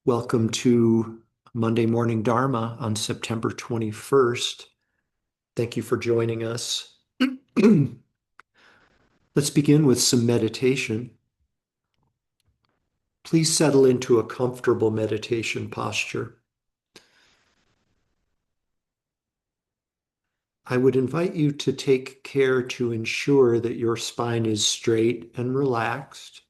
Welcome to Monday Morning Dharma on September 21st. Thank you for joining us. Let's begin with some meditation. Please settle into a comfortable meditation posture. I would invite you to take care to ensure that your spine is straight and relaxed.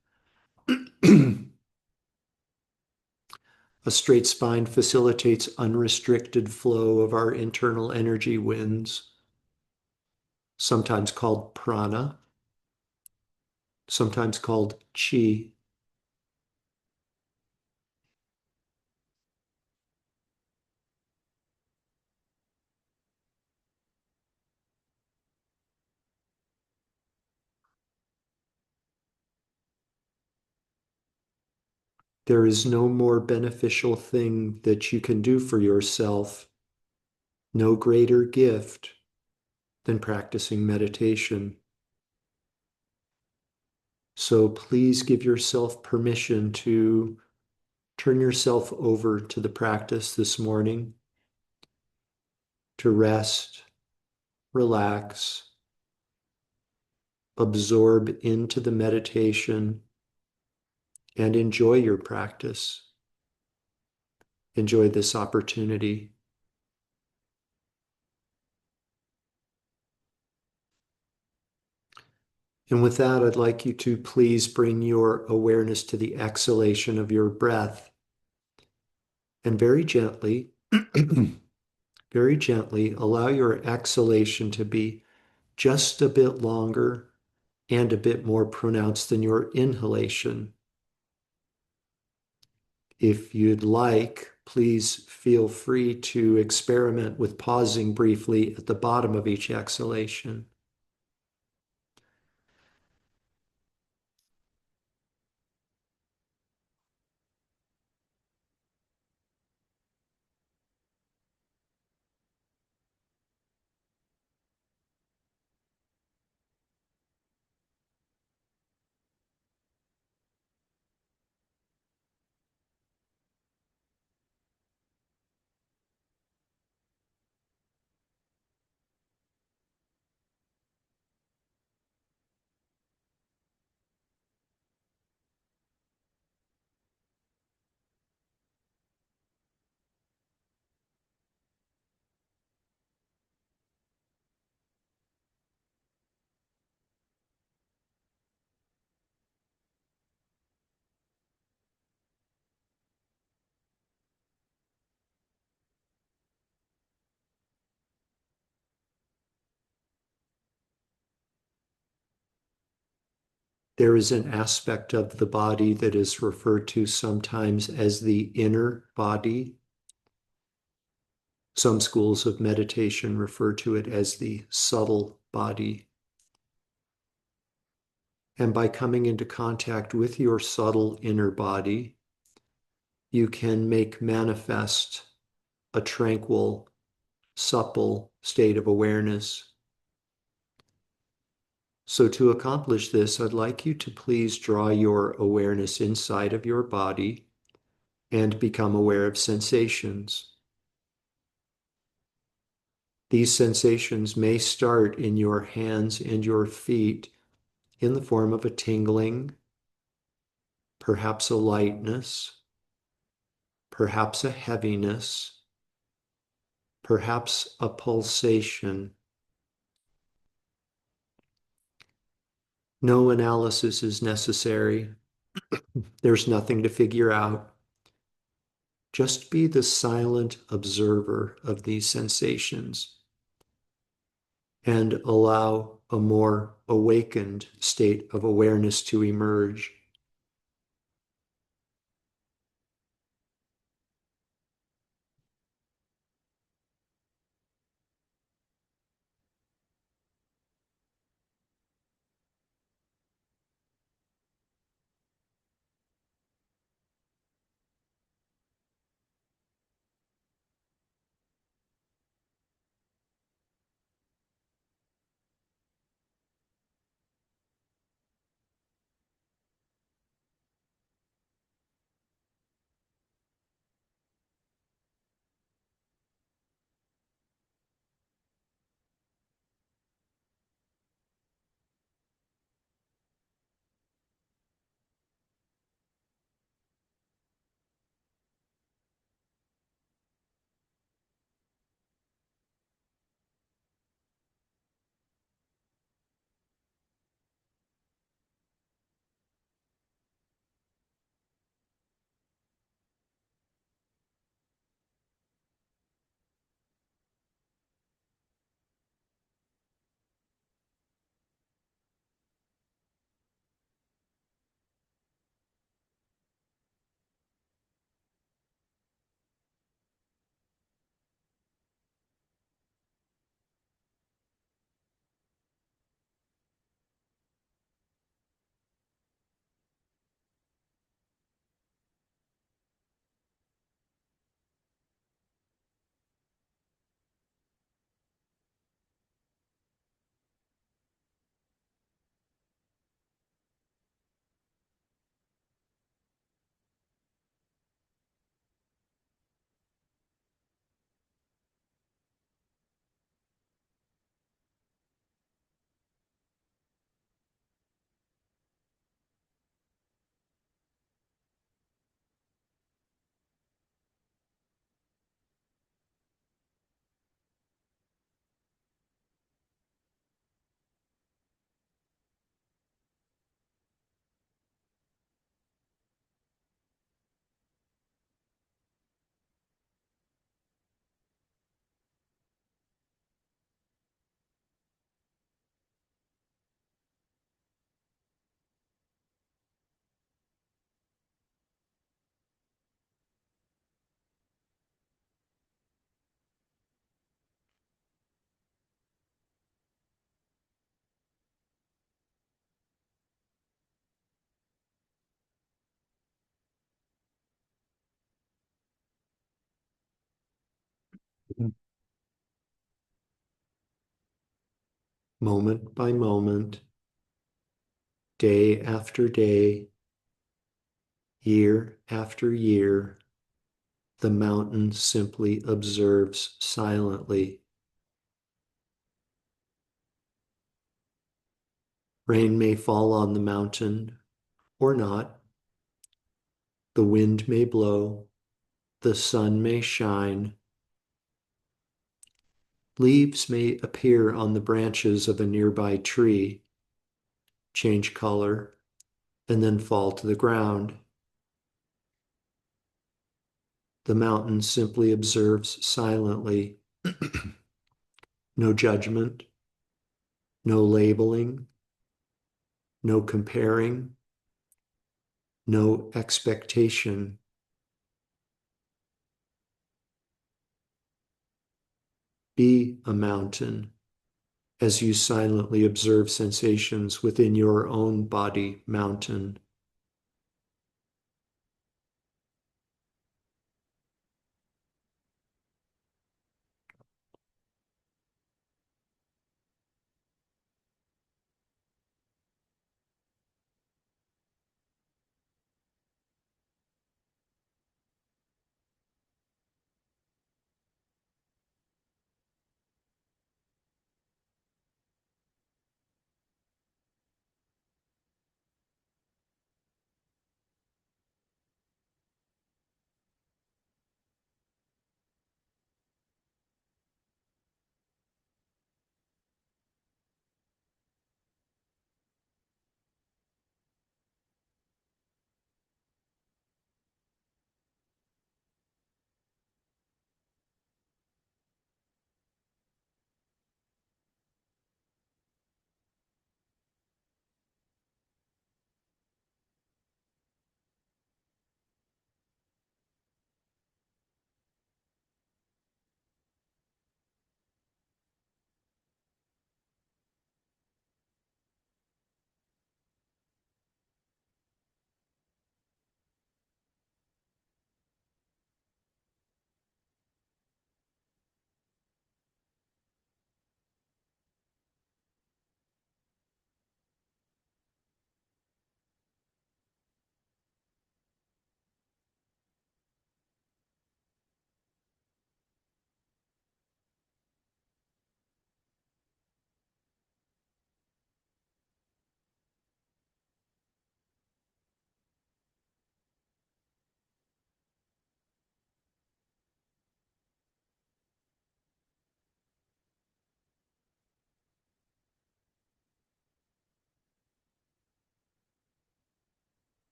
A straight spine facilitates unrestricted flow of our internal energy winds, sometimes called prana, sometimes called chi. There is no more beneficial thing that you can do for yourself, no greater gift than practicing meditation. So please give yourself permission to turn yourself over to the practice this morning, to rest, relax, absorb into the meditation, and enjoy your practice. Enjoy this opportunity. And with that, I'd like you to please bring your awareness to the exhalation of your breath. And very gently, very gently allow your exhalation to be just a bit longer and a bit more pronounced than your inhalation. If you'd like, please feel free to experiment with pausing briefly at the bottom of each exhalation. There is an aspect of the body that is referred to sometimes as the inner body. Some schools of meditation refer to it as the subtle body. And by coming into contact with your subtle inner body, you can make manifest a tranquil, supple state of awareness. So to accomplish this, I'd like you to please draw your awareness inside of your body and become aware of sensations. These sensations may start in your hands and your feet in the form of a tingling, perhaps a lightness, perhaps a heaviness, perhaps a pulsation. No analysis is necessary. There's nothing to figure out. Just be the silent observer of these sensations and allow a more awakened state of awareness to emerge. Moment by moment, day after day, year after year, the mountain simply observes silently. Rain may fall on the mountain or not. The wind may blow. The sun may shine. Leaves may appear on the branches of a nearby tree, change color, and then fall to the ground. The mountain simply observes silently. No judgment, no labeling, no comparing, no expectation. Be a mountain as you silently observe sensations within your own body mountain.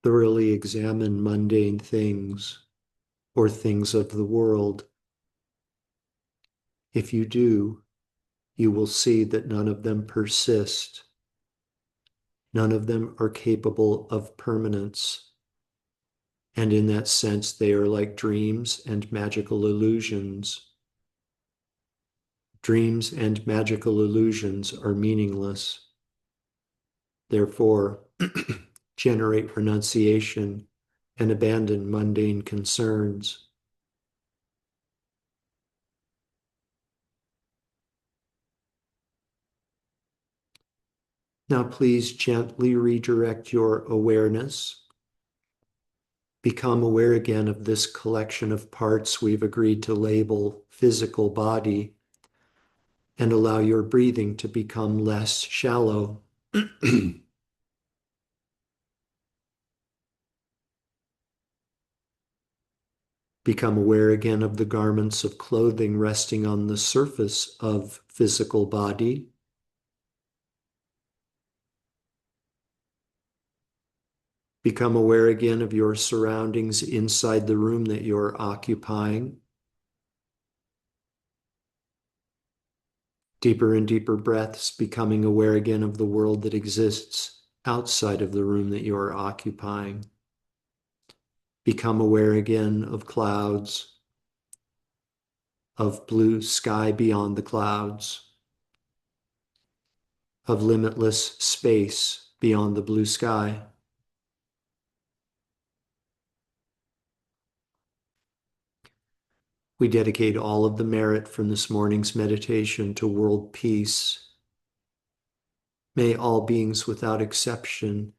Thoroughly examine mundane things or things of the world. If you do, you will see that none of them persist. None of them are capable of permanence. And in that sense, they are like dreams and magical illusions. Dreams and magical illusions are meaningless. Therefore, generate renunciation and abandon mundane concerns. Now, please gently redirect your awareness. Become aware again of this collection of parts we've agreed to label physical body, and allow your breathing to become less shallow. Become aware again of the garments of clothing resting on the surface of physical body. Become aware again of your surroundings inside the room that you're occupying. Deeper and deeper breaths, becoming aware again of the world that exists outside of the room that you're occupying. Become aware again of clouds, of blue sky beyond the clouds, of limitless space beyond the blue sky. We dedicate all of the merit from this morning's meditation to world peace. May all beings without exception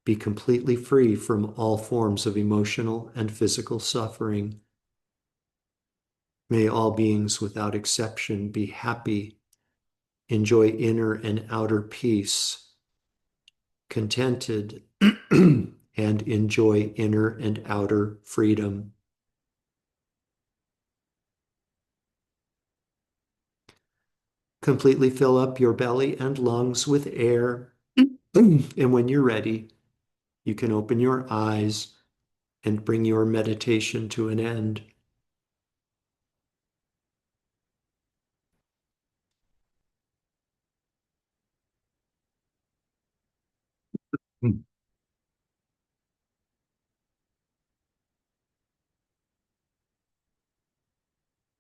be completely free from all forms of emotional and physical suffering. May all beings without exception be happy, enjoy inner and outer peace, contented, and enjoy inner and outer freedom. Completely fill up your belly and lungs with air. And when you're ready, you can open your eyes and bring your meditation to an end.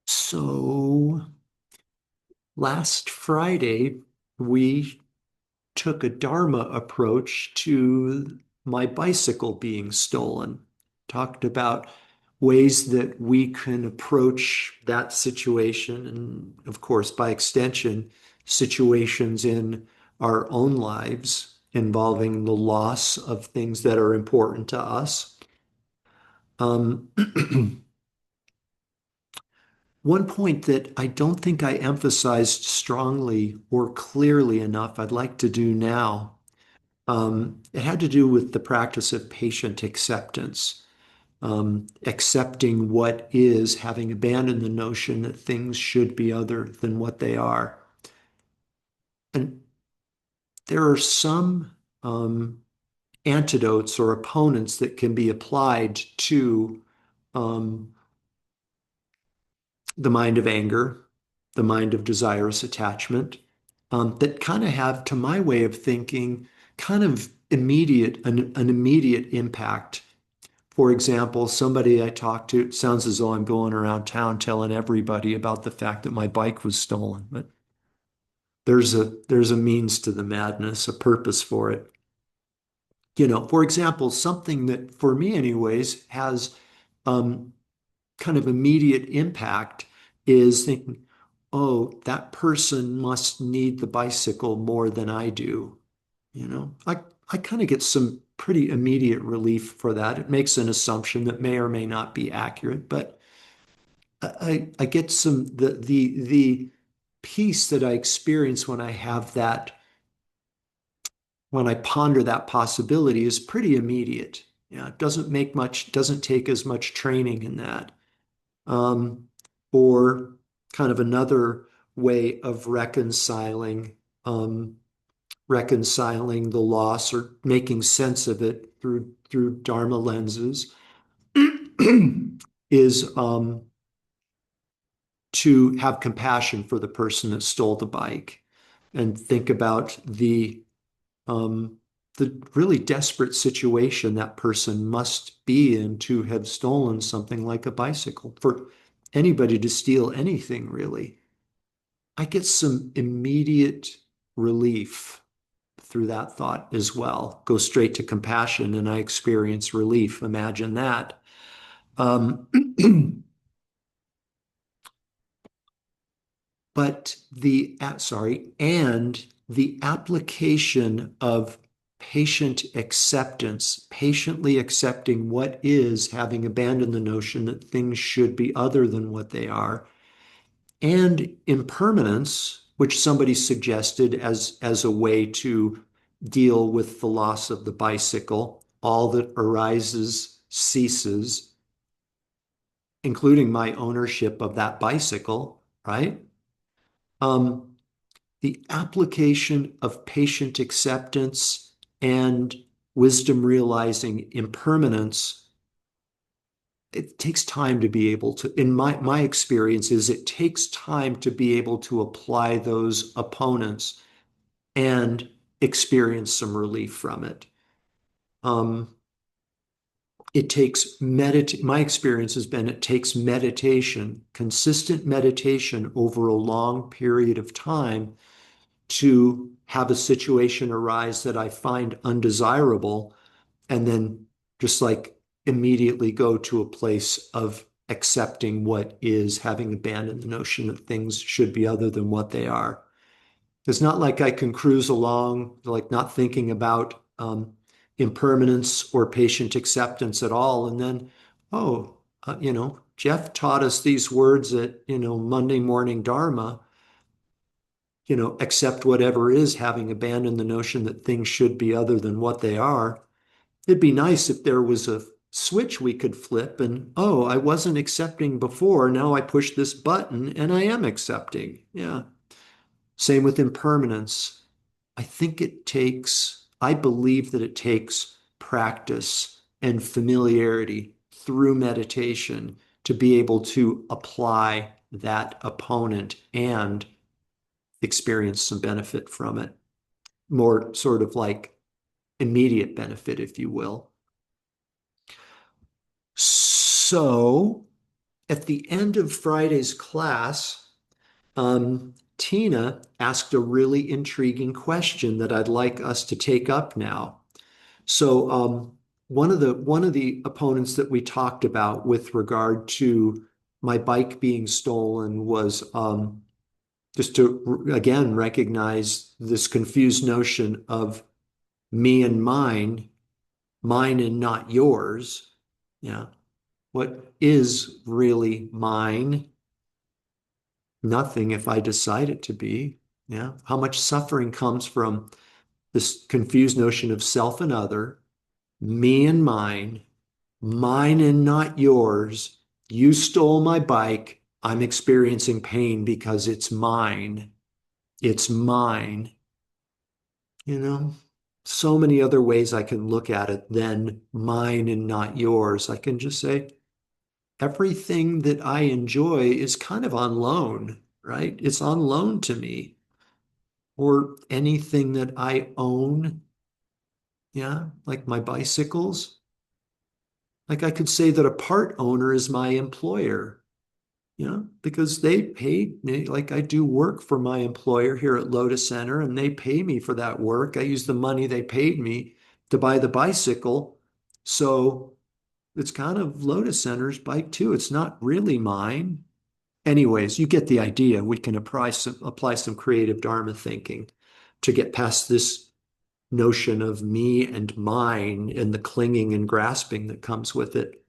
So last Friday, we took a Dharma approach to my bicycle being stolen. Talked about ways that we can approach that situation, and of course, by extension, situations in our own lives involving the loss of things that are important to us. Um, One point that I don't think I emphasized strongly or clearly enough, I'd like to do now. It had to do with the practice of patient acceptance, accepting what is, having abandoned the notion that things should be other than what they are. And there are some antidotes or opponents that can be applied to um, the mind of anger, the mind of desirous attachment, that kind of have, to my way of thinking, kind of an immediate impact. For example, somebody I talked to, it sounds as though I'm going around town telling everybody about the fact that my bike was stolen, but there's a means to the madness, a purpose for it. For example, something that for me anyways has um, kind of immediate impact is thinking, oh, that person must need the bicycle more than I do. I kind of get some pretty immediate relief for that. It makes an assumption that may or may not be accurate, but I get the peace that I experience when I have that, when I ponder that possibility is pretty immediate. Yeah, it doesn't take as much training in that. Um, or kind of another way of reconciling. Um, reconciling the loss or making sense of it through Dharma lenses is to have compassion for the person that stole the bike and think about um, the really desperate situation that person must be in to have stolen something like a bicycle. For anybody to steal anything, really, I get some immediate relief through that thought as well. Go straight to compassion and I experience relief. Imagine that. Um, but and the application of patient acceptance, patiently accepting what is, having abandoned the notion that things should be other than what they are, and impermanence, which somebody suggested as a way to deal with the loss of the bicycle. All that arises ceases, including my ownership of that bicycle, right? Um, the application of patient acceptance and wisdom realizing impermanence, it takes time to be able to, in my experience is it takes time to be able to apply those opponents and experience some relief from it. Um, it takes my experience has been it takes meditation, consistent meditation over a long period of time to have a situation arise that I find undesirable and then just like immediately go to a place of accepting what is, having abandoned the notion that things should be other than what they are. It's not like I can cruise along, like not thinking about impermanence or patient acceptance at all. And then, oh, Jeff taught us these words at, Monday morning Dharma, accept whatever is, having abandoned the notion that things should be other than what they are. It'd be nice if there was a switch we could flip and, oh, I wasn't accepting before. Now I push this button and I am accepting. Yeah. Same with impermanence. I believe that it takes practice and familiarity through meditation to be able to apply that opponent and experience some benefit from it. More sort of like immediate benefit, if you will. So at the end of Friday's class, Tina asked a really intriguing question that I'd like us to take up now. So one of the opponents that we talked about with regard to my bike being stolen was just to again recognize this confused notion of me and mine and not yours. Yeah. What is really mine? Nothing if I decide it to be. Yeah. How much suffering comes from this confused notion of self and other, me and mine and not yours. You stole my bike. I'm experiencing pain because it's mine. It's mine. You know, so many other ways I can look at it than mine and not yours. I can just say, everything that I enjoy is kind of on loan, right? It's on loan to me. Or anything that I own, yeah, like my bicycles. Like I could say that a part owner is my employer, because they paid me, like I do work for my employer here at Lotus Center, and they pay me for that work. I use the money they paid me to buy the bicycle. So it's kind of Lotus Center's bike too. It's not really mine. Anyways, you get the idea. We can apply some creative Dharma thinking to get past this notion of me and mine and the clinging and grasping that comes with it.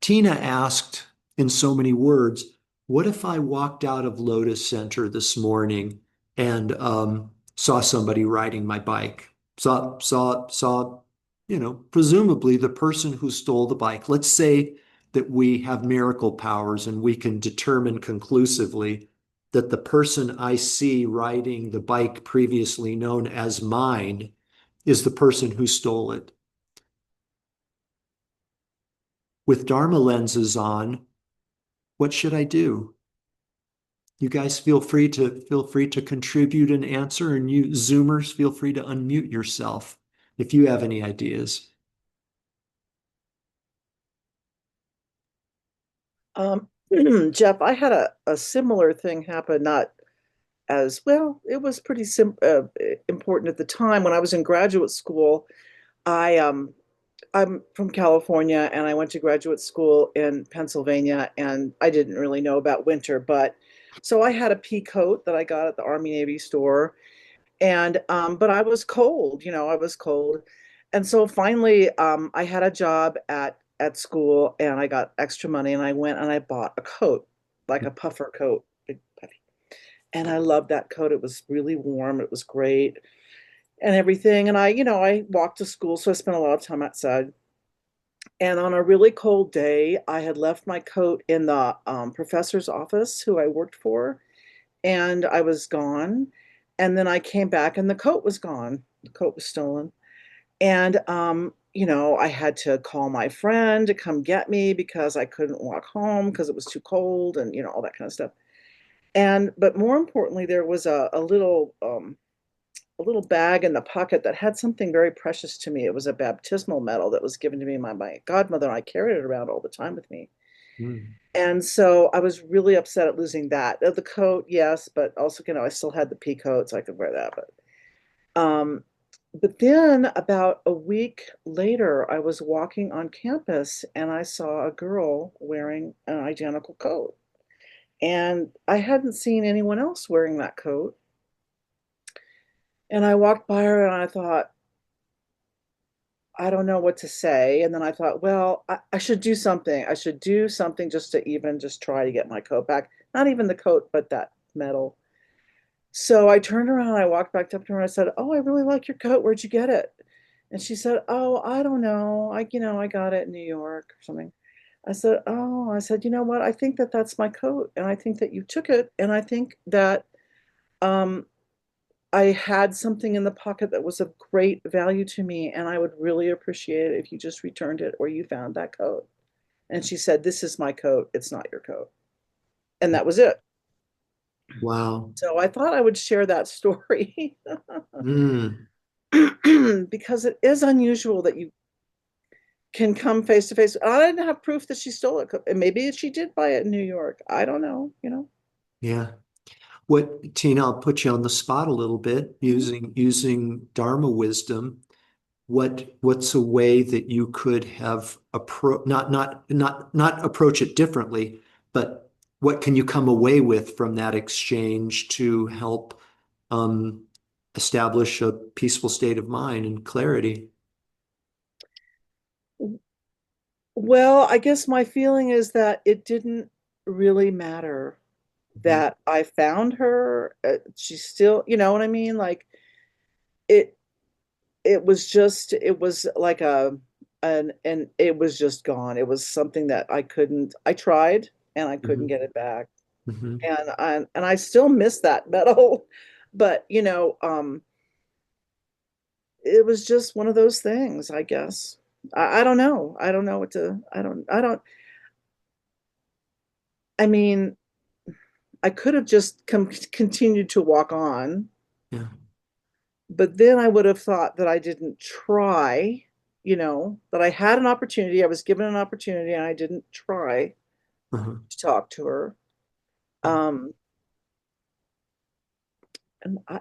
Tina asked in so many words, what if I walked out of Lotus Center this morning and saw somebody riding my bike? Presumably the person who stole the bike. Let's say that we have miracle powers and we can determine conclusively that the person I see riding the bike previously known as mine is the person who stole it. With Dharma lenses on, what should I do? You guys feel free to contribute an answer, and you Zoomers feel free to unmute yourself if you have any ideas. Um, Jeff, I had a similar thing happen, not as well, it was pretty important at the time when I was in graduate school. I I'm from California and I went to graduate school in Pennsylvania and I didn't really know about winter, but so I had a pea coat that I got at the Army Navy store and but I was cold, I was cold. And so finally I had a job at school and I got extra money and I went and I bought a coat, like a puffer coat, big puffy. And I loved that coat. It was really warm. It was great and everything. And I walked to school, so I spent a lot of time outside. And on a really cold day, I had left my coat in the professor's office who I worked for, and I was gone. And then I came back and the coat was gone. The coat was stolen. And I had to call my friend to come get me because I couldn't walk home because it was too cold and all that kind of stuff. And but more importantly, there was a little bag in the pocket that had something very precious to me. It was a baptismal medal that was given to me by my godmother, and I carried it around all the time with me. Mm. And so I was really upset at losing that. The coat, yes, but also, I still had the pea coat, so I could wear that. But then about a week later, I was walking on campus and I saw a girl wearing an identical coat. And I hadn't seen anyone else wearing that coat. And I walked by her and I thought, I don't know what to say. And then I thought, well, I should do something. I should do something just to even just try to get my coat back. Not even the coat, but that medal. So I turned around and I walked back up to her and I said, oh, I really like your coat. Where'd you get it? And she said, oh, I don't know. I got it in New York or something. I said, you know what? I think that that's my coat. And I think that you took it. And I think that um, I had something in the pocket that was of great value to me, and I would really appreciate it if you just returned it or you found that coat. And she said, this is my coat. It's not your coat. And that was it. Wow. So I thought I would share that story Mm. because it is unusual that you can come face to face. I didn't have proof that she stole it. And maybe she did buy it in New York. I don't know. Yeah. What, Tina, I'll put you on the spot a little bit Mhm. using Dharma wisdom. What's a way that you could have not approach it differently, but what can you come away with from that exchange to help um, establish a peaceful state of mind and clarity? Well, I guess my feeling is that it didn't really matter Mhm. that I found her. She's still, you know what I mean? Like it it was like and it was just gone. It was something that I tried and I couldn't Mhm. get it back. Mhm. And I still miss that medal. But, it was just one of those things, I guess. I don't know. I don't know what to I mean, I could have just continued to walk on. Yeah. But then I would have thought that I didn't try, that I had an opportunity. I was given an opportunity and I didn't try Uh-huh. to talk to her. Um, and I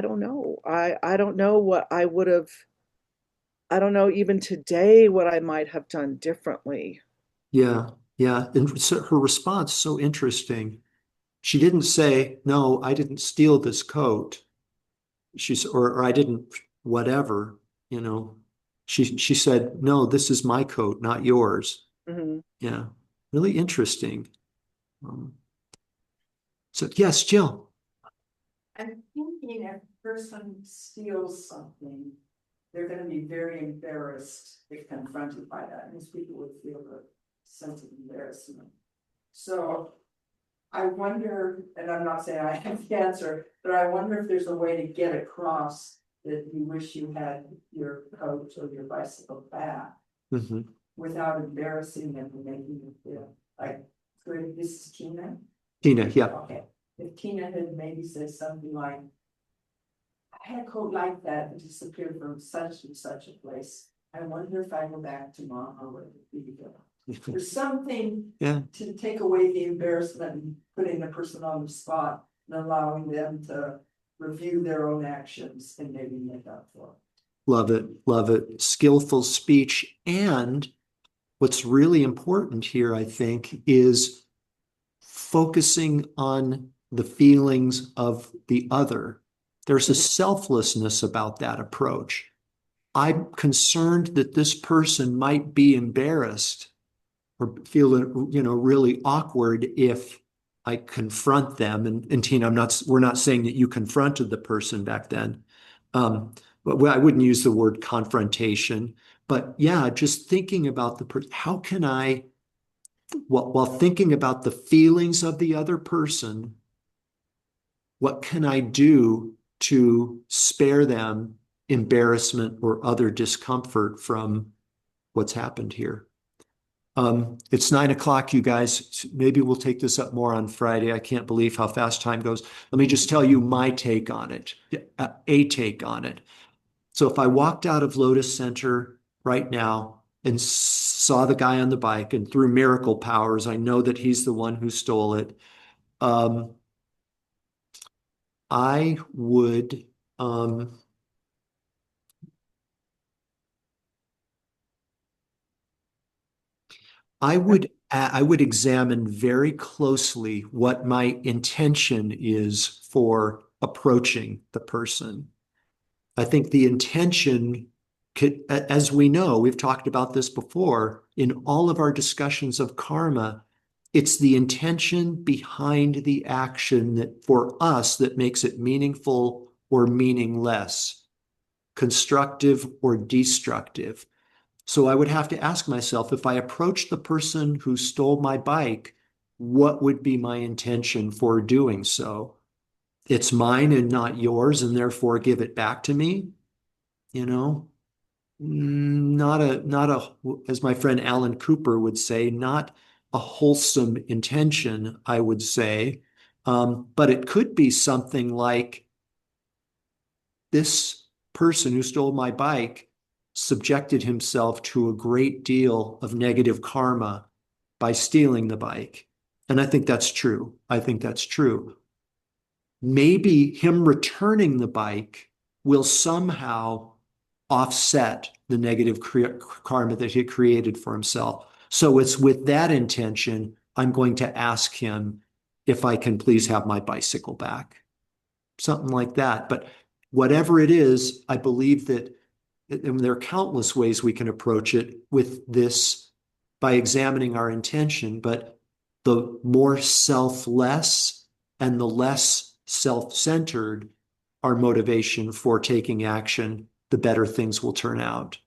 don't know. I don't know what I would have, I don't know even today what I might have done differently. Yeah. Yeah. And so her response so interesting. She didn't say, "No, I didn't steal this coat." Or I didn't whatever, you know. She said, "No, this is my coat, not yours." Hmm. Yeah, really interesting. Um, so yes, Jill. I'm thinking if a person steals something, they're going to be very embarrassed if confronted by that. Most people would feel a sense of embarrassment. So I wonder, and I'm not saying I have the answer, but I wonder if there's a way to get across that you wish you had your coach or your bicycle back Mhm. without embarrassing them and making them feel like, great, this is Tina. Tina, yeah. Okay, if Tina had maybe said something like, I had a coat like that that disappeared from such and such a place. I wonder if I go back tomorrow, where it would be good. There's something Yeah. to take away the embarrassment and putting the person on the spot and allowing them to review their own actions and maybe make up for it. Love it. Love it. Skillful speech. And what's really important here, I think, is focusing on the feelings of the other. There's a selflessness about that approach. I'm concerned that this person might be embarrassed or feel, really awkward if I confront them. And Tina, we're not saying that you confronted the person back then. But I wouldn't use the word confrontation. But yeah, just thinking about how can I, while thinking about the feelings of the other person, what can I do to spare them embarrassment or other discomfort from what's happened here? It's 9 o'clock, you guys. Maybe we'll take this up more on Friday. I can't believe how fast time goes. Let me just tell you my take on it, a take on it. So if I walked out of Lotus Center right now and saw the guy on the bike, and through miracle powers, I know that he's the one who stole it. Um, I would, um, I would examine very closely what my intention is for approaching the person. I think the intention could, as we know, we've talked about this before in all of our discussions of karma, it's the intention behind the action that for us that makes it meaningful or meaningless, constructive or destructive. So I would have to ask myself, if I approached the person who stole my bike, what would be my intention for doing so? It's mine and not yours, and therefore give it back to me. You know, not a, as my friend Alan Cooper would say, not a wholesome intention, I would say. But it could be something like, this person who stole my bike subjected himself to a great deal of negative karma by stealing the bike. And I think that's true. I think that's true. Maybe him returning the bike will somehow offset the negative karma that he created for himself. So it's with that intention, I'm going to ask him if I can please have my bicycle back, something like that. But whatever it is, I believe that, and there are countless ways we can approach it with this by examining our intention, but the more selfless and the less self-centered our motivation for taking action, the better things will turn out.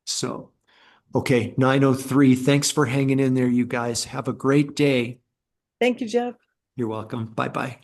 So, okay, 9:03. Thanks for hanging in there, you guys. Have a great day. Thank you, Jeff. You're welcome. Bye bye.